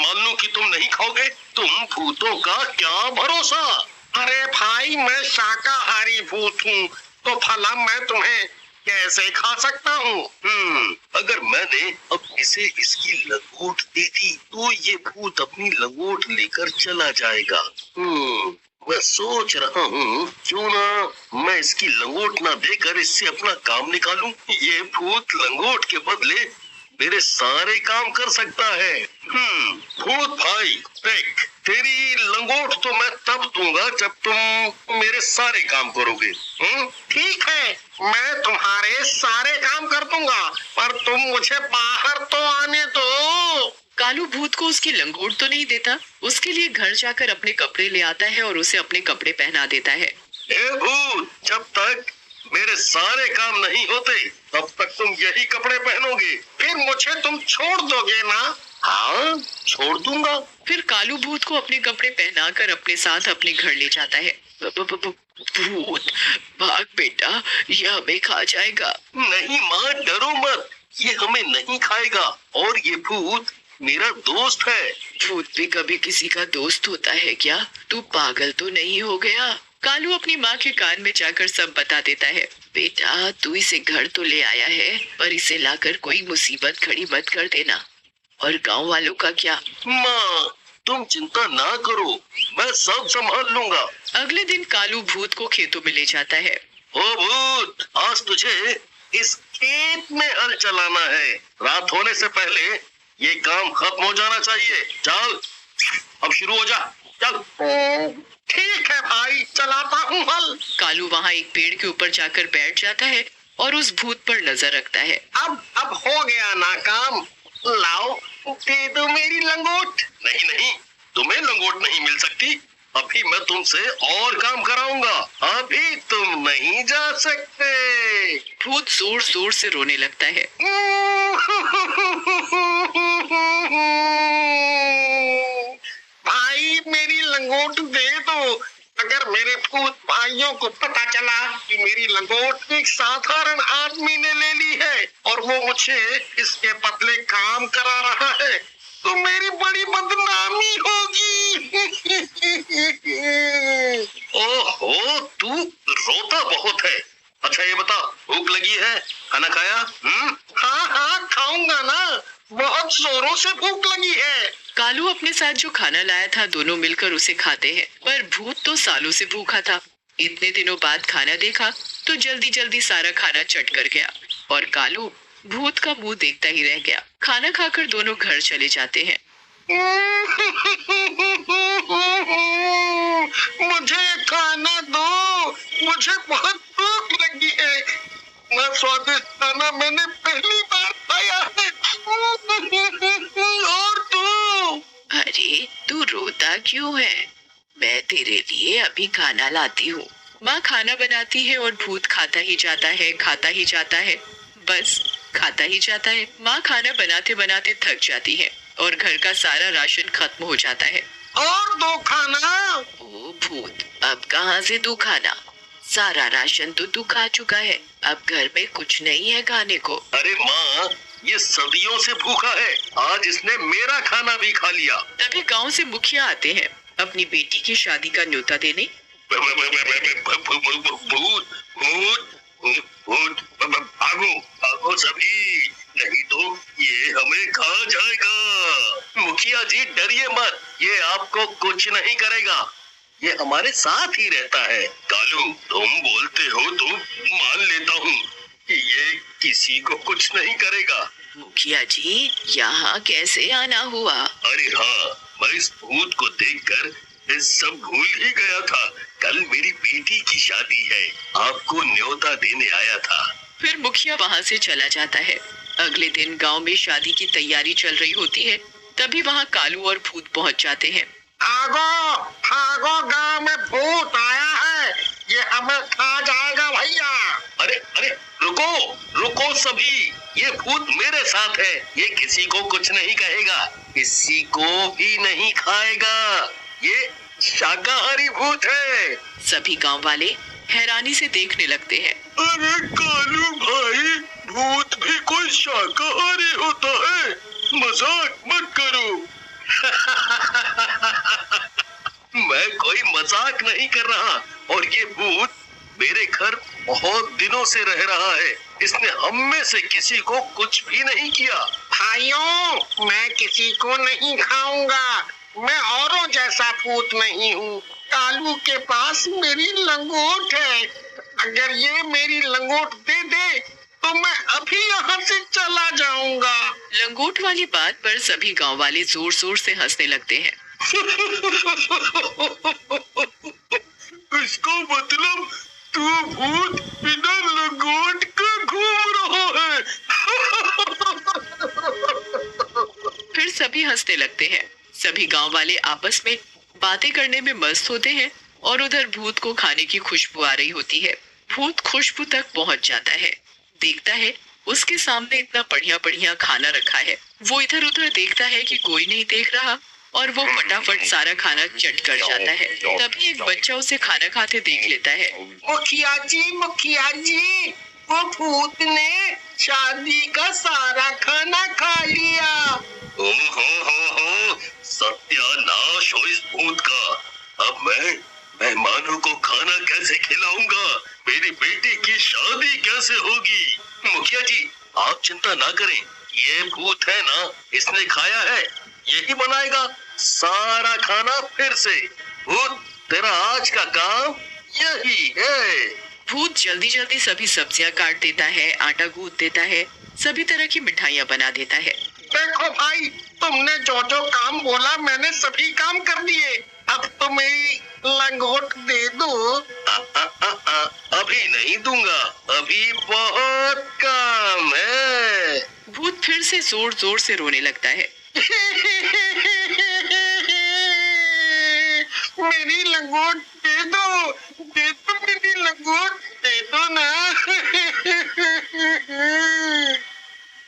मान लूं कि तुम नहीं खाओगे? तुम भूतों का क्या भरोसा। अरे भाई, मैं शाकाहारी भूत हूँ, तो भला मैं तुम्हें कैसे खा सकता हूँ? अगर मैंने अब इसे इसकी लंगोट दे दी तो ये भूत अपनी लंगोट लेकर चला जाएगा। मैं सोच रहा हूँ क्यों ना मैं इसकी लंगोट ना देकर इससे अपना काम निकालूं। ये भूत लंगोट के बदले मेरे सारे काम कर सकता है। भूत भाई देख, तेरी लंगोट तो मैं तब दूंगा जब तुम मेरे सारे काम करोगे। ठीक है, मैं तुम्हारे सारे काम कर दूंगा, पर तुम मुझे बाहर तो आने दो। कालू भूत को उसकी लंगोट तो नहीं देता, उसके लिए घर जाकर अपने कपड़े ले आता है और उसे अपने कपड़े पहना देता है। ए भूत, जब तक मेरे सारे काम नहीं होते तब तक तुम यही कपड़े पहनोगे। फिर मुझे तुम छोड़ दोगे ना? हाँ, छोड़ दूंगा। फिर कालू भूत को अपने कपड़े पहनाकर अपने साथ अपने घर ले जाता है। भूत, भाग बेटा, यह हमें खा जाएगा। नहीं माँ, डरो मत, ये हमें नहीं खाएगा और ये भूत मेरा दोस्त है। भूत भी कभी किसी का दोस्त होता है क्या? तू पागल तो नहीं हो गया? कालू अपनी माँ के कान में जाकर सब बता देता है। बेटा, तू इसे घर तो ले आया है, पर इसे लाकर कोई मुसीबत खड़ी मत कर देना। और गांव वालों का क्या? माँ, तुम चिंता ना करो, मैं सब संभाल लूंगा। अगले दिन कालू भूत को खेतों में ले जाता है। ओ भूत, आज तुझे इस खेत में हल चलाना है। रात होने से पहले ये काम खत्म हो जाना चाहिए। चल, अब शुरू हो जा, चल। ठीक है भाई, चलाता हूँ हल। कालू वहाँ एक पेड़ के ऊपर जाकर बैठ जाता है और उस भूत पर नजर रखता है। अब हो गया ना काम। लाओ, दे दो मेरी लंगोट। नहीं नहीं, तुम्हें लंगोट नहीं मिल सकती। अभी मैं तुमसे और काम कराऊंगा। अभी तुम नहीं जा सकते। भूत जोर जोर से रोने लगता है। भाई, मेरी लंगोट दे दो। अगर मेरे भूत भाइयों को पता चला कि मेरी लंगोट एक साधारण आदमी ने ले ली है और वो मुझे इसके बदले काम करा रहा है, तो मेरी बड़ी बदनामी होगी। ओहो, तू रोता बहुत है। अच्छा ये बता, भूख लगी है? खाना खाया? हाँ, खाऊंगा ना, बहुत जोरों से भूख लगी है। कालू अपने साथ जो खाना लाया था दोनों मिलकर उसे खाते हैं, पर भूत तो सालों से भूखा था। इतने दिनों बाद खाना देखा तो जल्दी जल्दी सारा खाना चट कर गया और कालू भूत का मुंह देखता ही रह गया। खाना खाकर दोनों घर चले जाते हैं। मुझे खाना दो, मुझे बहुत भूख लगी है। मैं स्वादिष्ट खाना मैंने पहली बार खाया है। और तू? अरे, तू रोता क्यों है? मैं तेरे लिए अभी खाना लाती हूँ। माँ खाना बनाती है और भूत खाता ही जाता है, खाता ही जाता है, बस खाता ही जाता है। माँ खाना बनाते बनाते थक जाती है और घर का सारा राशन खत्म हो जाता है। और दो खाना। ओ भूत, अब कहाँ से तू खाना? सारा राशन तो तू खा चुका है, अब घर में कुछ नहीं है खाने को। अरे माँ, ये सदियों से भूखा है, आज इसने मेरा खाना भी खा लिया। तभी गांव से मुखिया आते हैं अपनी बेटी की शादी का न्योता देने। भूत भूत भूत, भागो भागो सभी, नहीं तो ये हमें खा जाएगा। मुखिया जी डरिए मत, ये आपको कुछ नहीं करेगा, ये हमारे साथ ही रहता है। कालू, तुम बोलते हो तो मान लेता हूँ कि ये किसी को कुछ नहीं करेगा। मुखिया जी, यहाँ कैसे आना हुआ? अरे हाँ, मैं इस भूत को देखकर सब भूल ही गया था। कल मेरी बेटी की शादी है, आपको न्योता देने आया था। फिर मुखिया वहाँ से चला जाता है। अगले दिन गांव में शादी की तैयारी चल रही होती है, तभी वहाँ कालू और भूत पहुँच जाते हैं। भागो भागो, गांव में भूत आया है, ये हमें खा जाएगा भैया। अरे अरे, रुको रुको सभी, ये भूत मेरे साथ है, ये किसी को कुछ नहीं कहेगा, किसी को भी नहीं खाएगा, ये शाकाहारी भूत है। सभी गांव वाले हैरानी से देखने लगते हैं। अरे कालू भाई, भूत भी कोई शाकाहारी होता है? मजाक मत करो, मैं कोई मजाक नहीं कर रहा, और ये भूत मेरे घर बहुत दिनों से रह रहा है। इसने हम में से किसी को कुछ भी नहीं किया। भाइयों, मैं किसी को नहीं खाऊंगा। मैं औरों जैसा भूत नहीं हूँ। कालू के पास मेरी लंगोट है। अगर ये मेरी लंगोट दे दे तो मैं अभी यहाँ से चला जाऊंगा। लंगोट वाली बात पर सभी गांव वाले जोर जोर से हंसने लगते हैं। इसका मतलब तू भूत बिना लंगोट का घूम रहा है। फिर सभी हंसने लगते हैं। सभी गांव वाले आपस में बातें करने में मस्त होते हैं और उधर भूत को खाने की खुशबू आ रही होती है। भूत खुशबू तक पहुंच जाता है, देखता है उसके सामने इतना बढ़िया बढ़िया खाना रखा है। वो इधर उधर देखता है कि कोई नहीं देख रहा और वो फटाफट सारा खाना चट कर जाता है। तभी एक बच्चा उसे खाना खाते देख लेता है। मुखिया जी, वो भूत ने शादी का सारा खाना खा लिया। हो, सत्यानाश हो इस भूत का। अब मैं मेहमानों को खाना कैसे खिलाऊंगा? मेरी बेटी की शादी कैसे होगी? मुखिया जी, आप चिंता ना करें। ये भूत है ना, इसने खाया है, यही बनाएगा सारा खाना फिर से। भूत, तेरा आज का काम यही है। भूत जल्दी जल्दी सभी सब्जियां काट देता है, आटा गूंथ देता है, सभी तरह की मिठाइयाँ बना देता है। देखो भाई, तुमने जो जो काम बोला मैंने सभी काम कर दिए। अब तो मेरी लंगोट दे दो। अभी नहीं दूंगा, अभी बहुत काम है। भूत फिर से जोर जोर से रोने लगता है। मेरी लंगोट दे दो, मेरी लंगोट दे दो ना।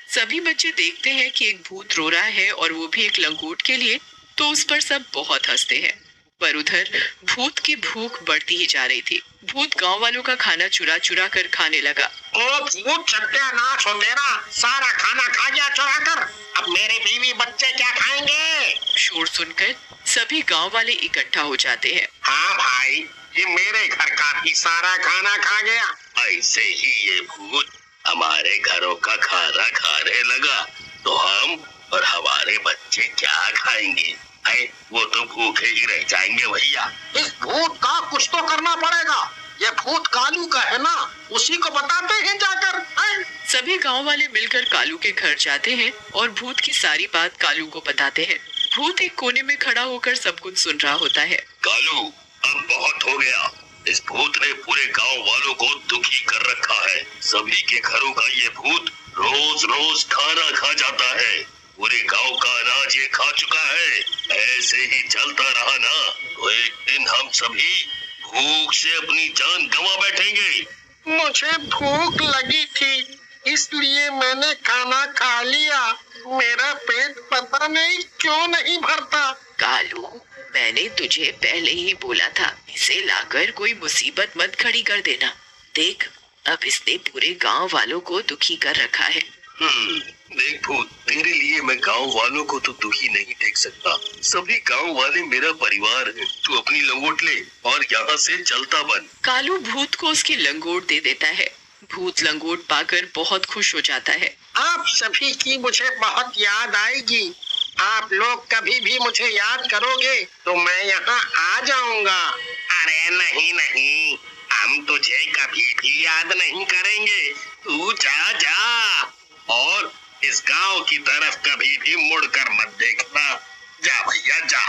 सभी बच्चे देखते हैं कि एक भूत रो रहा है और वो भी एक लंगोट के लिए, तो उस पर सब बहुत हंसते हैं। पर उधर भूत की भूख बढ़ती ही जा रही थी। भूत गांव वालों का खाना चुरा चुरा कर खाने लगा। भूत सत्यानाश हो तेरा, सारा खाना खा गया चुरा कर। अब मेरे बीवी बच्चे क्या खाएंगे? शोर सुनकर सभी गांव वाले इकट्ठा हो जाते हैं। हाँ भाई, ये मेरे घर का भी सारा खाना खा गया। ऐसे ही ये भूत हमारे घरों का खाना खाने लगा तो हम और हमारे बच्चे क्या खाएंगे? वो तो भूखे ही रह जाएंगे भैया। इस भूत का कुछ तो करना पड़ेगा। ये भूत कालू का है ना, उसी को बताते हैं जाकर। सभी गांव वाले मिलकर कालू के घर जाते हैं और भूत की सारी बात कालू को बताते हैं। भूत एक कोने में खड़ा होकर सब कुछ सुन रहा होता है। कालू, अब बहुत हो गया। इस भूत ने पूरे गांव वालों को दुखी कर रखा है। सभी के घरों का ये भूत रोज रोज खाना खा जाता है। पूरे गांव का अनाज ये खा चुका है। ऐसे ही चलता रहा ना तो एक दिन हम सभी भूख से अपनी जान गंवा बैठेंगे। मुझे भूख लगी थी, इसलिए मैंने खाना खा लिया। मेरा पेट पता नहीं क्यों नहीं भरता। कालू, मैंने तुझे पहले ही बोला था, इसे लाकर कोई मुसीबत मत खड़ी कर देना। देख, अब इसने पूरे गांव वालों को दुखी कर रखा है। देख भूत, तेरे लिए मैं गांव वालों को तो दुखी नहीं देख सकता। सभी गांव वाले मेरा परिवार है। तू अपनी लंगोट ले और यहाँ से चलता बन। कालू भूत को उसकी लंगोट दे देता है। भूत लंगोट पाकर बहुत खुश हो जाता है। आप सभी की मुझे बहुत याद आएगी। आप लोग कभी भी मुझे याद करोगे तो मैं यहाँ आ जाऊंगा। अरे नहीं नहीं, हम तुझे कभी भी याद नहीं करेंगे। तू जा जा, और इस गांव की तरफ कभी भी मुड़कर मत देखना। जा भैया जा।